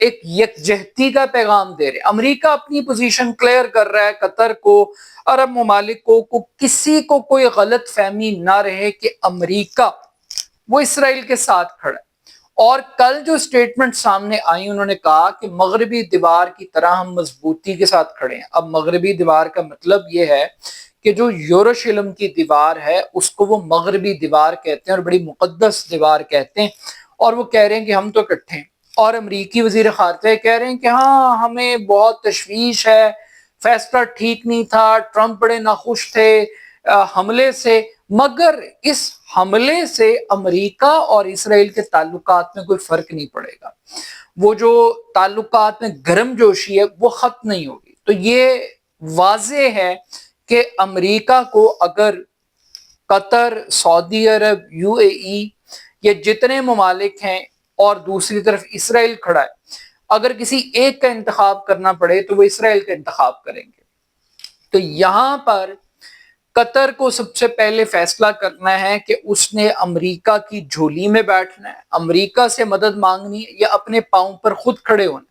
ایک یکجہتی کا پیغام دے رہے ہیں۔ امریکہ اپنی پوزیشن کلیئر کر رہا ہے، قطر کو، عرب ممالک کو کسی کو کوئی غلط فہمی نہ رہے کہ امریکہ وہ اسرائیل کے ساتھ کھڑا ہے۔ اور کل جو سٹیٹمنٹ سامنے آئی، انہوں نے کہا کہ مغربی دیوار کی طرح ہم مضبوطی کے ساتھ کھڑے ہیں۔ اب مغربی دیوار کا مطلب یہ ہے کہ جو یروشلم کی دیوار ہے اس کو وہ مغربی دیوار کہتے ہیں اور بڑی مقدس دیوار کہتے ہیں، اور وہ کہہ رہے ہیں کہ ہم تو اکٹھے ہیں۔ اور امریکی وزیر خارجہ کہہ رہے ہیں کہ ہاں ہمیں بہت تشویش ہے، فیصلہ ٹھیک نہیں تھا، ٹرمپ بڑے ناخوش تھے حملے سے، مگر اس حملے سے امریکہ اور اسرائیل کے تعلقات میں کوئی فرق نہیں پڑے گا، وہ جو تعلقات میں گرم جوشی ہے وہ ختم نہیں ہوگی۔ تو یہ واضح ہے کہ امریکہ کو اگر قطر، سعودی عرب، یو اے ای، یہ جتنے ممالک ہیں اور دوسری طرف اسرائیل کھڑا ہے، اگر کسی ایک کا انتخاب کرنا پڑے تو وہ اسرائیل کا انتخاب کریں گے۔ تو یہاں پر قطر کو سب سے پہلے فیصلہ کرنا ہے کہ اس نے امریکہ کی جھولی میں بیٹھنا ہے، امریکہ سے مدد مانگنی ہے یا اپنے پاؤں پر خود کھڑے ہونا۔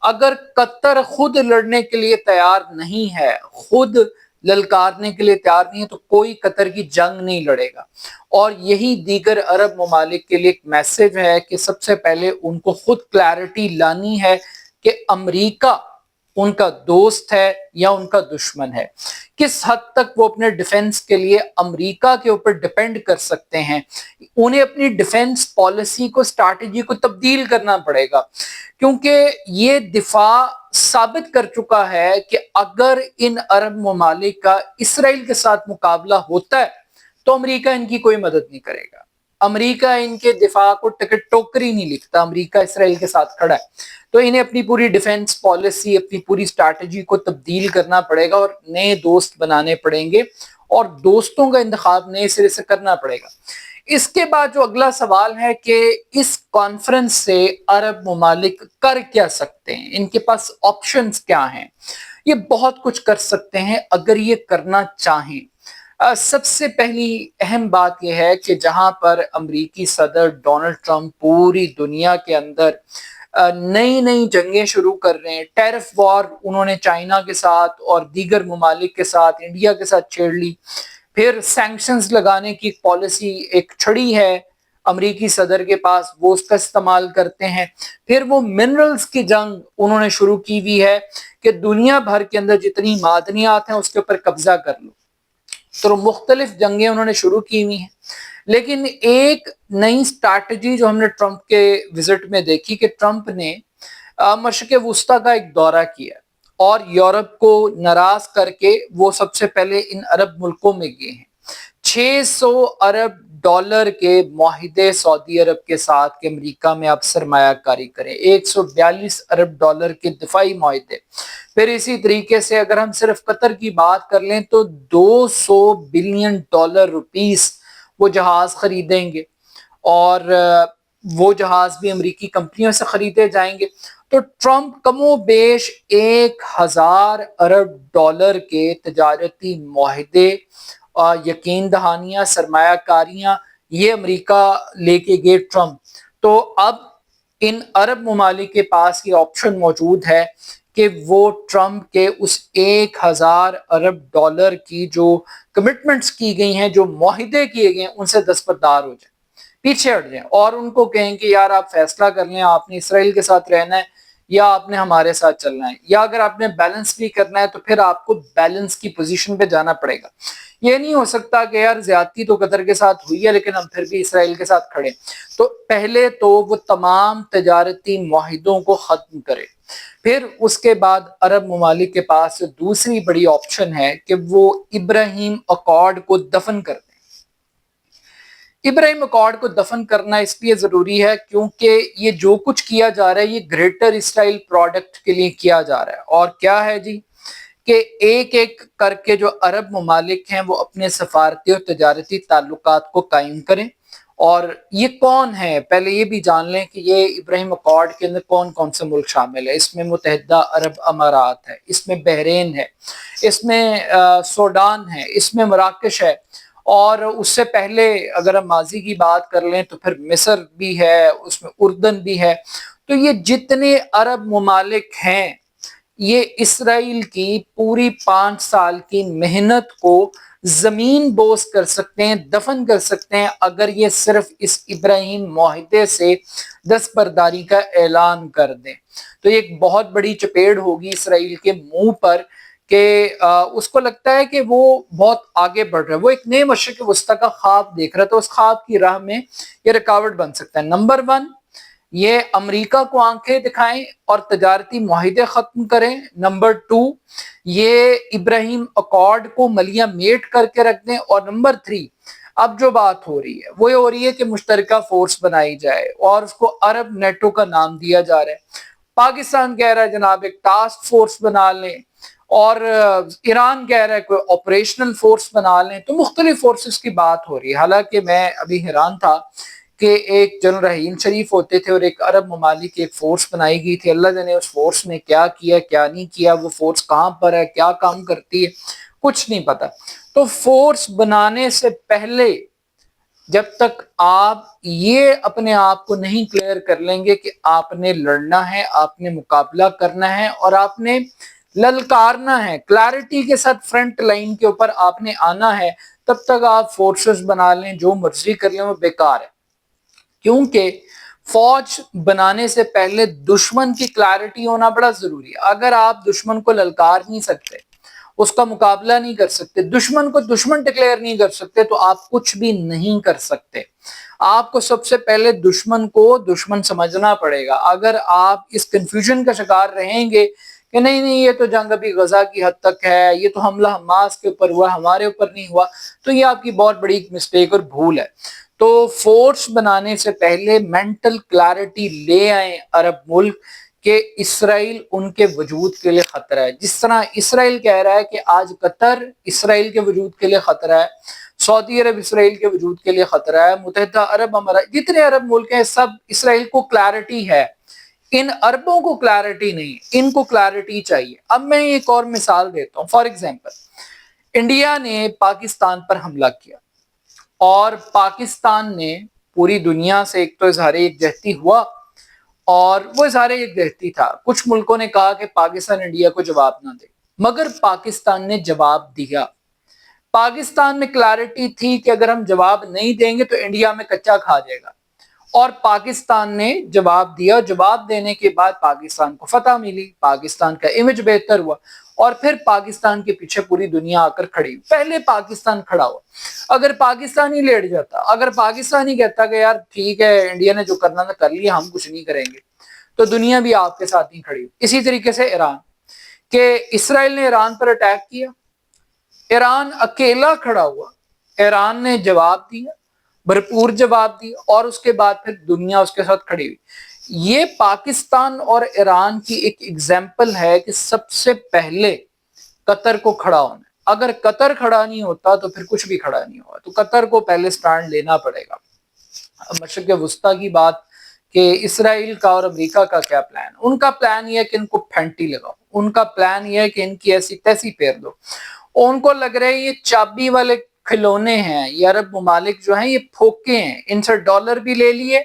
اگر قطر خود لڑنے کے لیے تیار نہیں ہے، خود للکارنے کے لیے تیار نہیں ہے، تو کوئی قطر کی جنگ نہیں لڑے گا۔ اور یہی دیگر عرب ممالک کے لیے ایک میسج ہے کہ سب سے پہلے ان کو خود کلیئرٹی لانی ہے کہ امریکہ ان کا دوست ہے یا ان کا دشمن ہے، کس حد تک وہ اپنے ڈیفنس کے لیے امریکہ کے اوپر ڈیپینڈ کر سکتے ہیں۔ انہیں اپنی ڈیفنس پالیسی کو، اسٹریٹجی کو تبدیل کرنا پڑے گا، کیونکہ یہ دفاع ثابت کر چکا ہے کہ اگر ان عرب ممالک کا اسرائیل کے ساتھ مقابلہ ہوتا ہے تو امریکہ ان کی کوئی مدد نہیں کرے گا۔ امریکہ ان کے دفاع کو ٹکٹ ٹوکری نہیں لکھتا، امریکہ اسرائیل کے ساتھ کھڑا ہے، تو انہیں اپنی پوری ڈیفنس پالیسی، اپنی پوری اسٹریٹجی کو تبدیل کرنا پڑے گا اور نئے دوست بنانے پڑیں گے اور دوستوں کا انتخاب نئے سرے سے کرنا پڑے گا۔ اس کے بعد جو اگلا سوال ہے کہ اس کانفرنس سے عرب ممالک کر کیا سکتے ہیں، ان کے پاس آپشنز کیا ہیں؟ یہ بہت کچھ کر سکتے ہیں اگر یہ کرنا چاہیں۔ سب سے پہلی اہم بات یہ ہے کہ جہاں پر امریکی صدر ڈونلڈ ٹرمپ پوری دنیا کے اندر نئی نئی جنگیں شروع کر رہے ہیں، ٹیرف وار انہوں نے چائنا کے ساتھ اور دیگر ممالک کے ساتھ، انڈیا کے ساتھ چھیڑ لی، پھر سینکشنز لگانے کی پالیسی ایک چھڑی ہے امریکی صدر کے پاس، وہ اس کا استعمال کرتے ہیں، پھر وہ منرلز کی جنگ انہوں نے شروع کی ہوئی ہے کہ دنیا بھر کے اندر جتنی معدنیات ہیں اس کے اوپر قبضہ کر لو۔ تو مختلف جنگیں انہوں نے شروع کی ہوئی ہیں، لیکن ایک نئی اسٹریٹجی جو ہم نے ٹرمپ کے وزٹ میں دیکھی کہ ٹرمپ نے مشرق وسطیٰ کا ایک دورہ کیا اور یورپ کو ناراض کر کے وہ سب سے پہلے ان عرب ملکوں میں گئے ہیں۔ 600 ارب ڈالر کے معاہدے سعودی عرب کے ساتھ کہ امریکہ میں آپ سرمایہ کاری کریں، 142 ارب ڈالر کے دفاعی معاہدے، پھر اسی طریقے سے اگر ہم صرف قطر کی بات کر لیں تو 200 بلین ڈالر روپیز وہ جہاز خریدیں گے، اور وہ جہاز بھی امریکی کمپنیوں سے خریدے جائیں گے۔ تو ٹرمپ کم و بیش 1000 ارب ڈالر کے تجارتی معاہدے، یقین دہانیاں، سرمایہ کاریاں، یہ امریکہ لے کے گئے ٹرمپ۔ تو اب ان عرب ممالک کے پاس یہ آپشن موجود ہے کہ وہ ٹرمپ کے اس 1000 ارب ڈالر کی جو کمٹمنٹس کی گئی ہیں، جو معاہدے کیے گئے ہیں، ان سے دستبردار ہو جائیں، پیچھے ہٹ جائیں اور ان کو کہیں کہ یار آپ فیصلہ کر لیں، آپ نے اسرائیل کے ساتھ رہنا ہے یا آپ نے ہمارے ساتھ چلنا ہے، یا اگر آپ نے بیلنس بھی کرنا ہے تو پھر آپ کو بیلنس کی پوزیشن پہ جانا پڑے گا۔ یہ نہیں ہو سکتا کہ یار زیادتی تو قطر کے ساتھ ہوئی ہے لیکن ہم پھر بھی اسرائیل کے ساتھ کھڑے۔ تو پہلے تو وہ تمام تجارتی معاہدوں کو ختم کرے، پھر اس کے بعد عرب ممالک کے پاس دوسری بڑی آپشن ہے کہ وہ ابراہیم اکارڈ کو دفن کر دیں۔ ابراہیم اکارڈ کو دفن کرنا اس لیے ضروری ہے کیونکہ یہ جو کچھ کیا جا رہا ہے یہ گریٹر اسرائیل پروڈکٹ کے لیے کیا جا رہا ہے، اور کیا ہے جی کہ ایک ایک کر کے جو عرب ممالک ہیں وہ اپنے سفارتی اور تجارتی تعلقات کو قائم کریں۔ اور یہ کون ہے، پہلے یہ بھی جان لیں کہ یہ ابراہیم اکارڈ کے اندر کون کون سے ملک شامل ہے۔ اس میں متحدہ عرب امارات ہے، اس میں بحرین ہے، اس میں سوڈان ہے، اس میں مراکش ہے، اور اس سے پہلے اگر ہم ماضی کی بات کر لیں تو پھر مصر بھی ہے، اس میں اردن بھی ہے۔ تو یہ جتنے عرب ممالک ہیں یہ اسرائیل کی پوری 5 سال کی محنت کو زمین بوس کر سکتے ہیں، دفن کر سکتے ہیں، اگر یہ صرف اس ابراہیم معاہدے سے دستبرداری کا اعلان کر دیں۔ تو یہ ایک بہت بڑی چپیڑ ہوگی اسرائیل کے منہ پر کہ اس کو لگتا ہے کہ وہ بہت آگے بڑھ رہا ہے، وہ ایک نئے مشرق وسطی کا خواب دیکھ رہا ہے، تو اس خواب کی راہ میں یہ رکاوٹ بن سکتا ہے۔ نمبر 1، یہ امریکہ کو آنکھیں دکھائیں اور تجارتی معاہدے ختم کریں۔ نمبر 2، یہ ابراہیم اکارڈ کو ملیہ میٹ کر کے رکھ دیں۔ اور نمبر 3، اب جو بات ہو رہی ہے وہ یہ ہو رہی ہے کہ مشترکہ فورس بنائی جائے اور اس کو عرب نیٹو کا نام دیا جا رہا ہے۔ پاکستان کہہ رہا ہے جناب ایک ٹاسک فورس بنا لیں، اور ایران کہہ رہا ہے کوئی آپریشنل فورس بنا لیں، تو مختلف فورسز کی بات ہو رہی ہے۔ حالانکہ میں ابھی حیران تھا کہ ایک جنرل رحیم شریف ہوتے تھے اور ایک عرب ممالک کی ایک فورس بنائی گئی تھی، اللہ جانے اس فورس نے کیا کیا کیا نہیں کیا، وہ فورس کہاں پر ہے، کیا کام کرتی ہے، کچھ نہیں پتا۔ تو فورس بنانے سے پہلے جب تک آپ یہ اپنے آپ کو نہیں کلیئر کر لیں گے کہ آپ نے لڑنا ہے، آپ نے مقابلہ کرنا ہے اور آپ نے للکارنا ہے، کلیئرٹی کے ساتھ فرنٹ لائن کے اوپر آپ نے آنا ہے، تب تک آپ فورسز بنا لیں، جو مرضی کر لیں، وہ بیکار ہے۔ کیونکہ فوج بنانے سے پہلے دشمن کی کلیئرٹی ہونا بڑا ضروری ہے۔ اگر آپ دشمن کو للکار نہیں سکتے، اس کا مقابلہ نہیں کر سکتے، دشمن کو دشمن ڈکلیئر نہیں کر سکتے، تو آپ کچھ بھی نہیں کر سکتے۔ آپ کو سب سے پہلے دشمن کو دشمن سمجھنا پڑے گا۔ اگر آپ اس کنفیوژن کا شکار رہیں گے کہ نہیں یہ تو جنگ ابھی غزہ کی حد تک ہے، یہ تو حملہ حماس کے اوپر ہوا، ہمارے اوپر نہیں ہوا، تو یہ آپ کی بہت بڑی مسٹیک اور بھول ہے۔ تو فورس بنانے سے پہلے مینٹل کلیئرٹی لے آئیں عرب ملک کہ اسرائیل ان کے وجود کے لیے خطرہ ہے۔ جس طرح اسرائیل کہہ رہا ہے کہ آج قطر اسرائیل کے وجود کے لیے خطرہ ہے، سعودی عرب اسرائیل کے وجود کے لیے خطرہ ہے، متحدہ عرب امارات، جتنے عرب ملک ہیں سب اسرائیل کو کلیئرٹی ہے۔ ان عربوں کو کلیئرٹی نہیں، ان کو کلیئرٹی چاہیے۔ اب میں ایک اور مثال دیتا ہوں۔ فار ایگزامپل، انڈیا نے پاکستان پر حملہ کیا اور پاکستان نے پوری دنیا سے ایک تو اظہار یکجہتی ہوا، اور وہ اظہار یکجہتی تھا، کچھ ملکوں نے کہا کہ پاکستان انڈیا کو جواب نہ دے، مگر پاکستان نے جواب دیا۔ پاکستان میں کلیئرٹی تھی کہ اگر ہم جواب نہیں دیں گے تو انڈیا میں کچا کھا جائے گا، اور پاکستان نے جواب دیا۔ جواب دینے کے بعد پاکستان کو فتح ملی، پاکستان کا امیج بہتر ہوا، اور پھر پاکستان کے پیچھے پوری دنیا آ کر کھڑی۔ پہلے پاکستان کھڑا ہوا۔ اگر پاکستان ہی لیٹ جاتا، اگر پاکستان ہی کہتا کہ یار ٹھیک ہے انڈیا نے جو کرنا تھا کر لیا، ہم کچھ نہیں کریں گے، تو دنیا بھی آپ کے ساتھ نہیں کھڑی۔ اسی طریقے سے ایران، کہ اسرائیل نے ایران پر اٹیک کیا، ایران اکیلا کھڑا ہوا، ایران نے جواب دیا، بھرپور جواب دیا، اور اس کے بعد پھر دنیا اس کے ساتھ کھڑی ہوئی۔ یہ پاکستان اور ایران کی ایک ایگزامپل ہے کہ سب سے پہلے قطر کو کھڑا ہونا ہے۔ اگر قطر کھڑا نہیں ہوتا تو پھر کچھ بھی کھڑا نہیں ہوگا، تو قطر کو پہلے سٹینڈ لینا پڑے گا۔ مشرق وسطیٰ کی بات کہ اسرائیل کا اور امریکہ کا کیا پلان، ان کا پلان یہ ہے کہ ان کو پھینٹی لگاؤ، ان کا پلان یہ ہے کہ ان کی ایسی تیسی پھیر دو۔ ان کو لگ رہا ہے یہ چابی والے کھلونے ہیں، یہ عرب ممالک جو ہیں یہ پھوکے ہیں، ان سے ڈالر بھی لے لیے،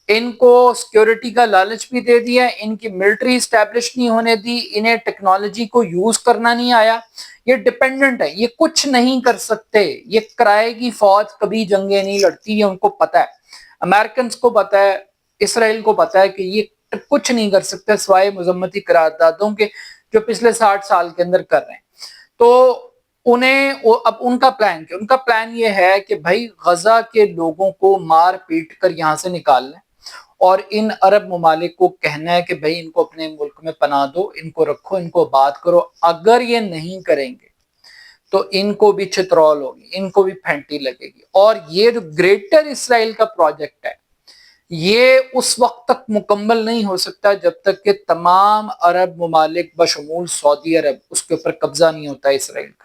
ان کو سیکیورٹی کا لالچ بھی دے دیا، ان کی ملٹری اسٹیبلش نہیں ہونے دی، انہیں ٹیکنالوجی کو یوز کرنا نہیں آیا، یہ ڈیپینڈنٹ ہے، یہ کچھ نہیں کر سکتے، یہ کرائے کی فوج کبھی جنگیں نہیں لڑتی، یہ ان کو پتہ ہے، امریکنز کو پتہ ہے، اسرائیل کو پتہ ہے کہ یہ کچھ نہیں کر سکتے سوائے مذمتی قراردادوں کے جو پچھلے 60 سال کے اندر کر رہے ہیں۔ تو انہیں اب ان کا پلان کیا؟ ان کا پلان یہ ہے کہ بھائی غزہ کے لوگوں کو مار پیٹ کر یہاں سے نکال لیں، اور ان عرب ممالک کو کہنا ہے کہ بھائی ان کو اپنے ملک میں پناہ دو، ان کو رکھو، ان کو بات کرو۔ اگر یہ نہیں کریں گے تو ان کو بھی چترول ہوگی، ان کو بھی پھینٹی لگے گی، اور یہ جو گریٹر اسرائیل کا پروجیکٹ ہے یہ اس وقت تک مکمل نہیں ہو سکتا جب تک کہ تمام عرب ممالک بشمول سعودی عرب اس کے اوپر قبضہ نہیں ہوتا اسرائیل کا۔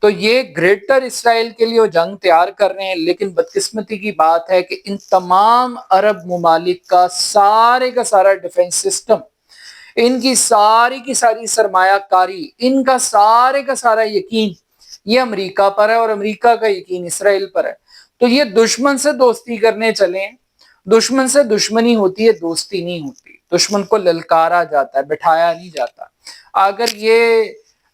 تو یہ گریٹر اسرائیل کے لیے وہ جنگ تیار کر رہے ہیں، لیکن بدقسمتی کی بات ہے کہ ان تمام عرب ممالک کا سارا ڈیفنس سسٹم، ان کی ساری سرمایہ کاری، ان کا سارا یقین یہ امریکہ پر ہے، اور امریکہ کا یقین اسرائیل پر ہے۔ تو یہ دشمن سے دوستی کرنے چلیں، دشمن سے دشمنی ہوتی ہے، دوستی نہیں ہوتی. دشمن کو للکارا جاتا ہے، بٹھایا نہیں جاتا. اگر یہ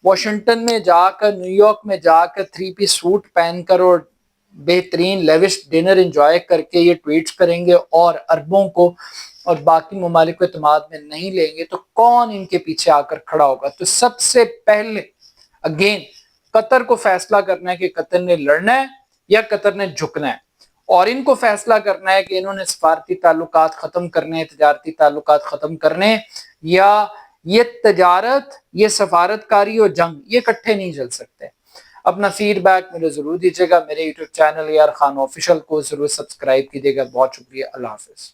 واشنگٹن میں جا کر، نیو یارک میں جا کر 3 پیس سوٹ پہن کر اور بہترین لیوش ڈنر انجوائے کر کے یہ ٹویٹس کریں گے اور عربوں کو اور باقی ممالک کو اعتماد میں نہیں لیں گے، تو کون ان کے پیچھے آ کر کھڑا ہوگا؟ تو سب سے پہلے اگین قطر کو فیصلہ کرنا ہے کہ قطر نے لڑنا ہے یا قطر نے جھکنا ہے، اور ان کو فیصلہ کرنا ہے کہ انہوں نے سفارتی تعلقات ختم کرنے، تجارتی تعلقات ختم کرنے، یا یہ تجارت، یہ سفارتکاری اور جنگ یہ اکٹھے نہیں چل سکتے. اپنا فیڈ بیک مجھے ضرور دیجیے گا. میرے YouTube channel AR Khan official کو ضرور سبسکرائب کیجیے گا. بہت شکریہ. اللہ حافظ.